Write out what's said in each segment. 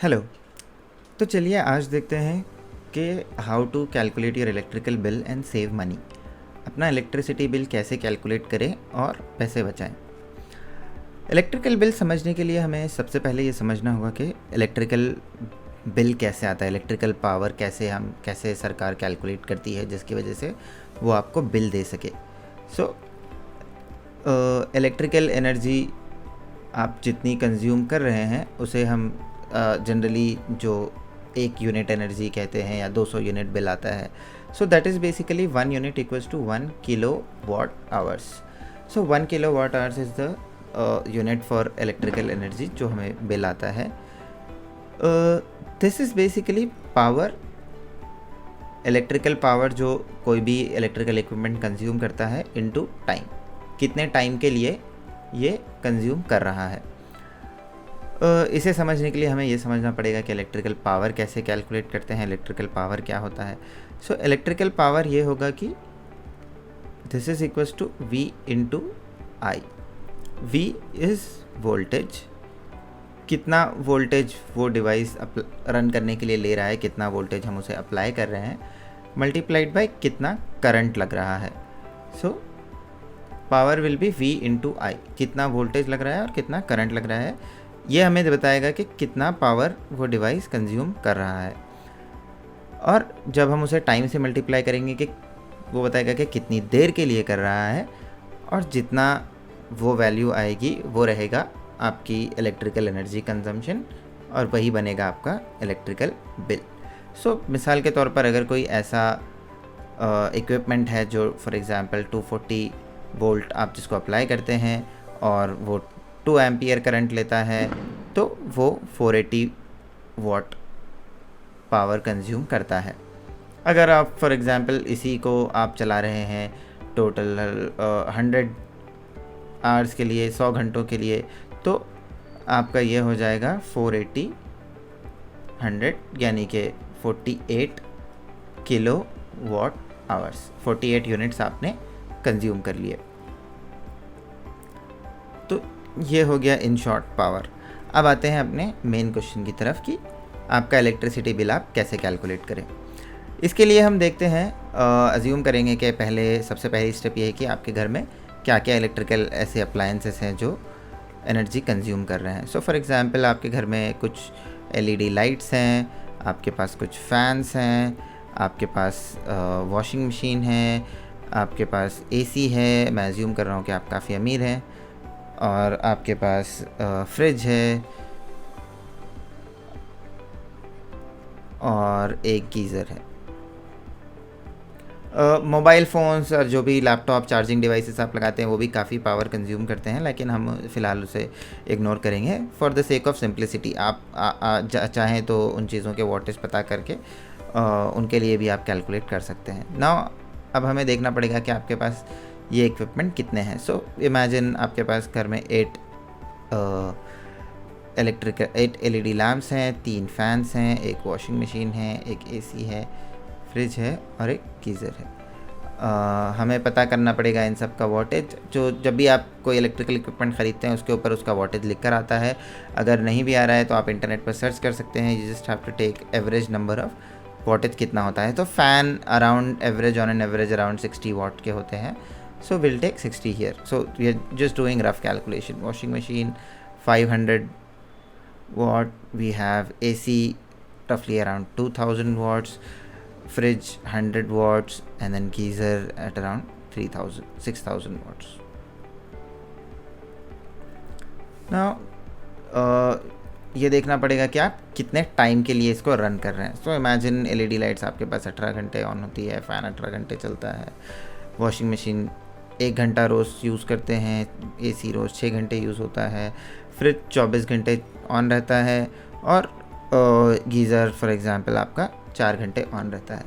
Hello. तो चलिए आज देखते हैं कि how to calculate your electrical bill and save money. अपना इलेक्ट्रिसिटी बिल कैसे कैलकुलेट करें और पैसे बचाएं। इलेक्ट्रिकल बिल समझने के लिए हमें सबसे पहले ये समझना होगा कि इलेक्ट्रिकल बिल कैसे आता है, इलेक्ट्रिकल पावर कैसे सरकार कैलकुलेट करती है जिसकी वजह से वो आपको बिल दे सके। सो इलेक्ट्रिकल एनर्जी आप जितनी कंज्यूम कर रहे हैं उसे हम जनरली जो 1 यूनिट एनर्जी कहते हैं या 200 यूनिट बिल आता है। So that is basically 1 unit equals to 1 kilowatt hours. So 1 kilowatt hours is the unit for electrical energy जो हमें बिल आता है। This is basically power, electrical power जो कोई भी इलेक्ट्रिकल इक्विपमेंट कंज्यूम करता है इनटू टाइम, कितने टाइम के लिए ये कंज्यूम कर रहा है। इसे समझने के लिए हमें ये समझना पड़ेगा कि इलेक्ट्रिकल पावर कैसे कैलकुलेट करते हैं, इलेक्ट्रिकल पावर क्या होता है। सो इलेक्ट्रिकल पावर ये होगा कि this is equals to V into I. V is voltage, कितना वोल्टेज वो डिवाइस रन करने के लिए ले रहा है, कितना वोल्टेज हम उसे अप्लाई कर रहे हैं, मल्टीप्लाइड बाय कितना करंट लग रहा है। So power will be V into I, कितना वोल्टेज लग रहा है और कितना करंट लग रहा है। ये हमें बताएगा कि कितना पावर वो डिवाइस कंज्यूम कर रहा है। और जब हम उसे टाइम से मल्टीप्लाई करेंगे कि वो बताएगा कि कितनी देर के लिए कर रहा है, और जितना वो वैल्यू आएगी वो रहेगा आपकी इलेक्ट्रिकल एनर्जी कंजम्पशन, और वही बनेगा आपका इलेक्ट्रिकल बिल। सो मिसाल के तौर पर अगर कोई ऐसा इक्विपमेंट है जो फॉर एग्ज़ाम्पल 240 वोल्ट आप जिसको अप्लाई करते हैं और वो 2 एम्पियर करंट लेता है, तो वो 480 वाट पावर कंज्यूम करता है। अगर आप फॉर एग्ज़ाम्पल इसी को आप चला रहे हैं टोटल 100 आवर्स के लिए, 100 घंटों के लिए, तो आपका ये हो जाएगा 480 100 यानी कि 48 किलो वाट आवर्स, 48 यूनिट्स आपने कंज्यूम कर लिए। तो ये हो गया इन शॉर्ट पावर। अब आते हैं अपने मेन क्वेश्चन की तरफ कि आपका इलेक्ट्रिसिटी बिल आप कैसे कैलकुलेट करें। इसके लिए हम देखते हैं, अज्यूम करेंगे कि सबसे पहली स्टेप ये है कि आपके घर में क्या क्या इलेक्ट्रिकल ऐसे अप्लायंसेस हैं जो एनर्जी कंज्यूम कर रहे हैं। सो फॉर एग्ज़ाम्पल आपके घर में कुछ LED लाइट्स हैं, आपके पास कुछ फैंस हैं, आपके पास वॉशिंग मशीन है, आपके पास AC है, मैं अज्यूम कर रहा हूँ कि आप काफ़ी अमीर हैं, और आपके पास फ्रिज है और एक गीज़र है। मोबाइल फ़ोन्स और जो भी लैपटॉप चार्जिंग डिवाइसेस आप लगाते हैं वो भी काफ़ी पावर कंज्यूम करते हैं, लेकिन हम फ़िलहाल उसे इग्नोर करेंगे for the sake of simplicity. आप चाहें तो उन चीज़ों के वॉटेज पता करके उनके लिए भी आप कैलकुलेट कर सकते हैं। नाउ अब हमें देखना पड़ेगा कि आपके पास ये इक्विपमेंट कितने हैं। सो इमेजिन आपके पास घर में 8 LED लैम्प्स हैं, 3 फैंस हैं, एक वॉशिंग मशीन है, एक AC है, फ्रिज है और एक गीज़र है। हमें पता करना पड़ेगा इन सब का वॉटेज, जो जब भी आप कोई इलेक्ट्रिकल इक्विपमेंट ख़रीदते हैं उसके ऊपर उसका वॉटेज लिख कर आता है। अगर नहीं भी आ रहा है तो आप इंटरनेट पर सर्च कर सकते हैं, you just have to take average number of wattage कितना होता है। तो fan around average on an average around 60 watt के होते हैं, so we'll take 60 here. So we are just doing rough calculation. Washing machine 500 watt, we have AC roughly around 2000 watts, fridge 100 watts, and then geyser at around 6000 watts. Now ये देखना पड़ेगा कि आप कितने time के लिए इसको रन कर रहे हैं। सो इमेजिन LED लाइट्स आपके पास 18 घंटे ऑन होती है, फ़ैन 18 घंटे चलता है, वॉशिंग मशीन 1 घंटा रोज़ यूज़ करते हैं, AC रोज़ 6 घंटे यूज़ होता है, फ्रिज 24 घंटे ऑन रहता है, और गीज़र फॉर एग्ज़ाम्पल आपका 4 घंटे ऑन रहता है।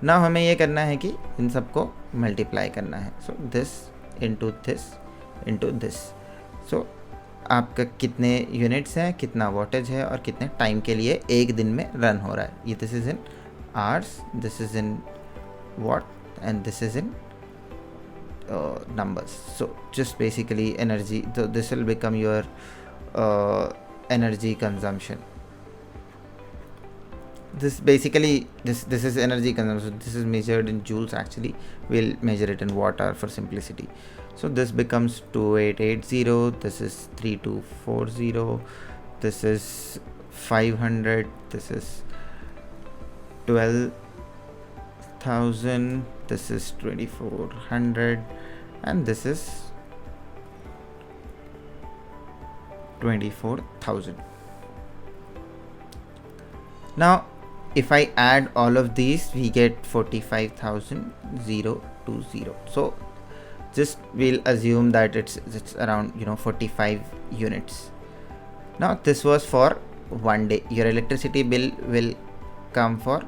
ना हमें ये करना है कि इन सबको मल्टीप्लाई करना है। So this into this into this. So आपका कितने यूनिट्स हैं, कितना वॉटेज है और कितने टाइम के लिए एक दिन में रन हो रहा है। ये this is in hours, this is in what, and this is in numbers. So just basically energy, so this will become your energy consumption. this basically this is energy consumption. This is measured in joules. Actually we'll measure it in watt hour for simplicity. So this becomes 2880, this is 3240, this is 500, this is 12,000, this is 2400, and this is 24,000. Now if I add all of these, we get 45,020. So just we'll assume that it's around 45 units. Now this was for one day. Your electricity bill will come for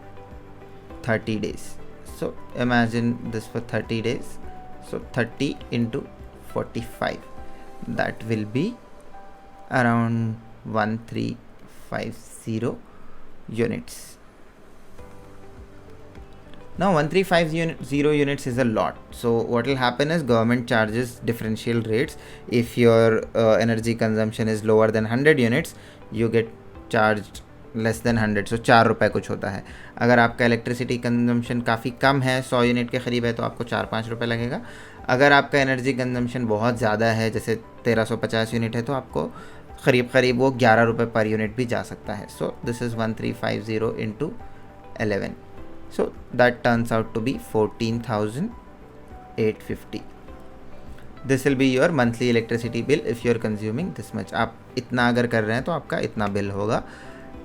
30 days. So imagine this for 30 days. So 30 into 45, that will be around 1350 units. Now 1350 units is a lot. So what will happen is government charges differential rates. If your energy consumption is lower than 100 units, you get charged less than 100. So 4 रुपये कुछ होता है. अगर आपका electricity consumption काफ़ी कम है, 100 unit के करीब है, तो आपको 4-5 रुपये लगेगा. अगर आपका एनर्जी कंजम्पशन बहुत ज़्यादा है, जैसे 1350 यूनिट है, तो आपको करीब वो 11 रुपये पर यूनिट भी जा सकता है. So this is 1350 into 11. So that turns out to be 14,850. This will be your monthly electricity bill if you are consuming this much. आप इतना अगर कर रहे हैं तो आपका इतना बिल होगा,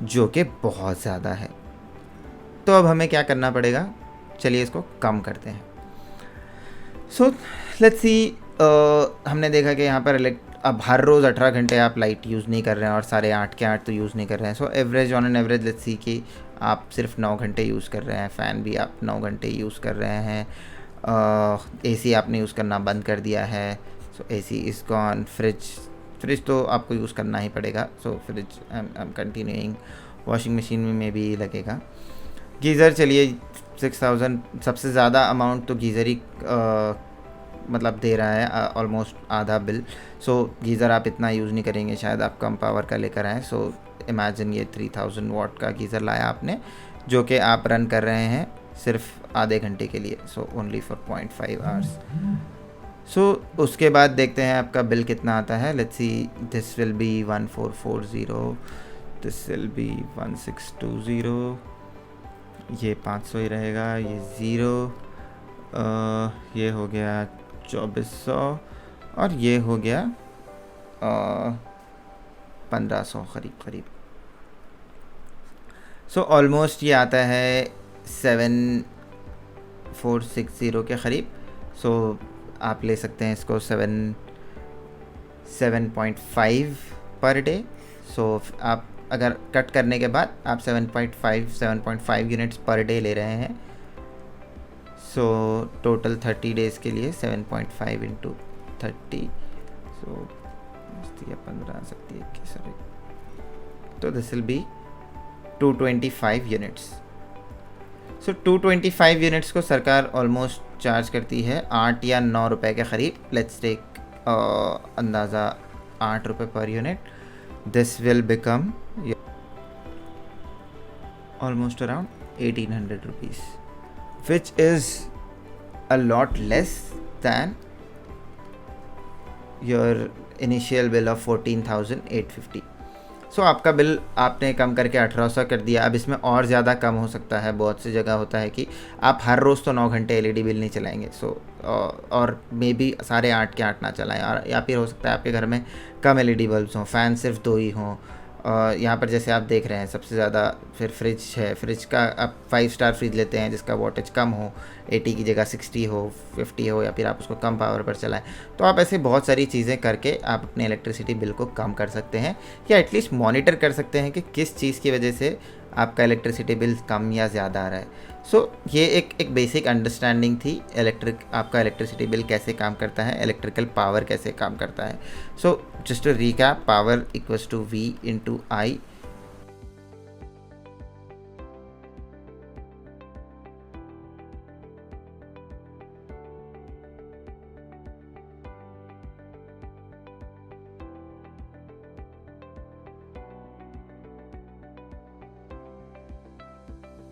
जो कि बहुत ज़्यादा है. तो अब हमें क्या करना पड़ेगा, चलिए इसको कम करते हैं. सो लेट्स सी, हमने देखा कि यहाँ पर अब हर रोज़ 18 घंटे आप लाइट यूज़ नहीं कर रहे हैं और सारे 8 के 8 तो यूज़ नहीं कर रहे हैं. So average on an average let's see कि आप सिर्फ 9 घंटे यूज़ कर रहे हैं. फ़ैन भी आप 9 घंटे यूज़ कर रहे हैं. एसी आपने यूज़ करना बंद कर दिया है. So AC is gone. Fridge तो आपको यूज़ करना ही पड़ेगा. So fridge I am continuing. Washing machine में भी लगेगा. गीज़र चलिए 6000, सबसे ज़्यादा अमाउंट तो गीज़र ही मतलब दे रहा है, ऑलमोस्ट आधा बिल. सो गीज़र आप इतना यूज़ नहीं करेंगे, शायद आप कम पावर का लेकर आएँ. सो इमेजिन ये 3000 वाट का गीज़र लाया आपने, जो कि आप रन कर रहे हैं सिर्फ आधे घंटे के लिए. So only for 0.5 hours. So उसके बाद देखते हैं आपका बिल कितना आता है. Let's see, this will be 1440, this will be 1620, ये 500 ही रहेगा, ये 0, ये हो गया 2400 और ये हो गया 1500 करीब. सो ऑलमोस्ट ये आता है 7460 के करीब. सो आप ले सकते हैं इसको 7.5 पर डे. सो आप अगर कट करने के बाद आप 7.5 यूनिट्स पर डे ले रहे हैं. सो टोटल 30 डेज़ के लिए 7.5 into 30, सो 15 आ सकती है, सॉरी. तो this will B 225 units. So 225 units को सरकार ऑलमोस्ट चार्ज करती है 8 या 9 रुपए के करीब. लेट्स टेक अंदाज़ा 8 रुपये per unit. This will become almost around 1800 rupees, which is a lot less than your initial bill of 14,850. सो आपका बिल आपने कम करके 1800 कर दिया. अब इसमें और ज़्यादा कम हो सकता है. बहुत सी जगह होता है कि आप हर रोज़ तो 9 घंटे एलईडी बिल नहीं चलाएंगे. सो और मे बी सारे 8 के 8 ना चलाएं. और या फिर हो सकता है आपके घर में कम एलईडी बल्ब्स हों, फ़ैन सिर्फ 2 ही हों. यहाँ पर जैसे आप देख रहे हैं सबसे ज़्यादा फिर फ्रिज है. फ्रिज का आप 5 स्टार फ्रिज लेते हैं जिसका वोल्टेज कम हो, 80 की जगह 60 हो, 50 हो, या फिर आप उसको कम पावर पर चलाएं. तो आप ऐसे बहुत सारी चीज़ें करके आप अपने इलेक्ट्रिसिटी बिल को कम कर सकते हैं, या एटलीस्ट मॉनिटर कर सकते हैं कि किस चीज़ की वजह से आपका इलेक्ट्रिसिटी बिल कम या ज़्यादा आ रहा है. सो ये एक बेसिक अंडरस्टैंडिंग थी आपका इलेक्ट्रिसिटी बिल कैसे काम करता है, इलेक्ट्रिकल पावर कैसे काम करता है. So just to recap, power equals to V into I.